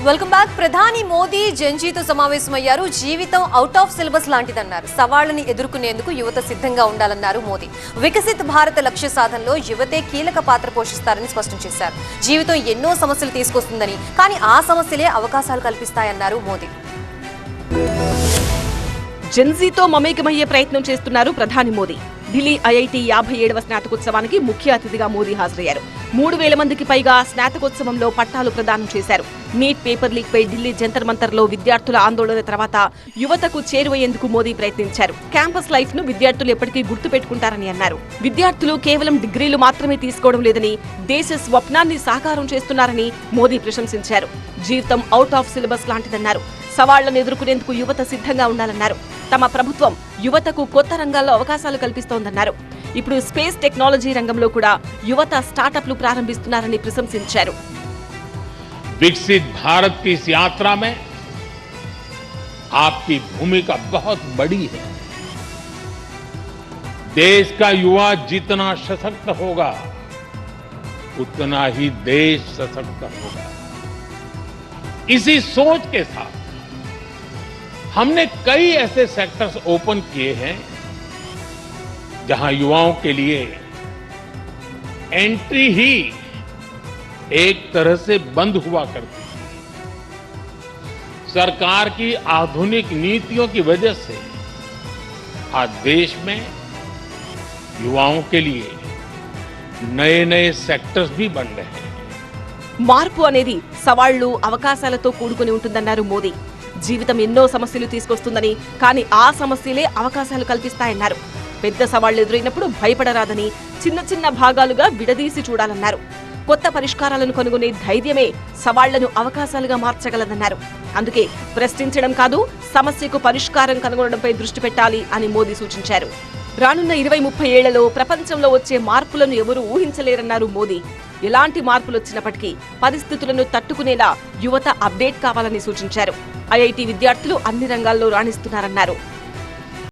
Welcome back. ప్రధాని మోదీ జంజీతో సమావేశమయ్యారు. జీవితం అవుట్ ఆఫ్ సిలబస్ లాంటిదన్నారు. సవాళ్లని ఎదుర్కొనేందుకు యువత సిద్ధంగా ఉండాలన్నారు మోదీ. వికసిత్ భారత లక్ష్య సాధనలో యువతే కీలక పాత్ర పోషిస్తారని స్పష్టం చేశారు. జీవితం ఎన్నో సమస్యలు తీసుకొస్తుందని, కానీ ఆ సమస్యలే అవకాశాలు కల్పిస్తాయన్నారు మోదీ. జెన్జీతో మమేకమయ్యే ప్రయత్నం చేస్తున్నారు ప్రధాని మోదీ. ఢిల్లీ ఐఐటి 57వ స్నాతకోత్సవానికి ముఖ్య అతిథిగా మోదీ హాజరయ్యారు. 3000 మందికి పైగా స్నాతకోత్సవంలో పట్టాలు ప్రదానం చేశారు. నీట్ పేపర్ లీక్ పై ఢిల్లీ జంతర్ మంతర్లో విద్యార్థుల ఆందోళన తర్వాత యువతకు చేరువయ్యేందుకు మోదీ ప్రయత్నించారు. క్యాంపస్ లైఫ్ ను విద్యార్థులు ఎప్పటికీ గుర్తు పెట్టుకుంటారని అన్నారు. విద్యార్థులు కేవలం డిగ్రీలు మాత్రమే తీసుకోవడం లేదని, దేశ స్వప్నాన్ని సాకారం చేస్తున్నారని మోదీ ప్రశంసించారు. జీవితం అవుట్ ఆఫ్ సిలబస్ లాంటిదన్నారు. సవాళ్లను ఎదుర్కొనేందుకు యువత సిద్ధంగా ఉండాలన్నారు. తమ ప్రభుత్వం యువతకు కొత్త రంగాల్లో అవకాశాలు కల్పిస్తోందన్నారు. ఇప్పుడు స్పేస్ టెక్నాలజీ రంగంలో కూడా యువత స్టార్టప్లు ప్రారంభిస్తున్నారని ప్రశంసించారు. विकसित भारत की इस यात्रा में आपकी भूमिका बहुत बड़ी है। देश का युवा जितना सशक्त होगा उतना ही देश सशक्त होगा। इसी सोच के साथ हमने कई ऐसे सेक्टर्स ओपन किए हैं जहां युवाओं के लिए एंट्री ही एक तरह से बंद हुआ करती है। सरकार की आधुनिक नीतियों की वजह से आज देश में युवाओं के लिए नए नए सेक्टर्स भी बन रहे हैं. మార్పు అనేది సవాళ్లు అవకాశాలతో కూడుకుని ఉంటుందన్నారు మోదీ. జీవితం ఎన్నో సమస్యలు తీసుకొస్తుందని, కానీ ఆ సమస్యలే అవకాశాలు కల్పిస్తాయన్నారు. పెద్ద సవాళ్లు ఎదురైనప్పుడు భయపడరాదని, చిన్న చిన్న భాగాలుగా విడదీసి చూడాలన్నారు. కొత్త పరిష్కారాలను కనుగొనే ధైర్యమే సవాళ్లను అవకాశాలుగా మార్చగలదన్నారు. అందుకే ప్రశ్నించడం కాదు, సమస్యకు పరిష్కారం కనుగొనడంపై దృష్టి పెట్టాలి అని మోదీ సూచించారు. రానున్న 20-30 ఏళ్లలో ప్రపంచంలో వచ్చే మార్పులను ఎవరూ ఊహించలేరన్నారు మోదీ. ఎలాంటి మార్పులు వచ్చినప్పటికీ పరిస్థితులను తట్టుకునేలా యువత అప్డేట్ కావాలని సూచించారు. ఐఐటి విద్యార్థులు అన్ని రంగాల్లో రాణిస్తున్నారన్నారు.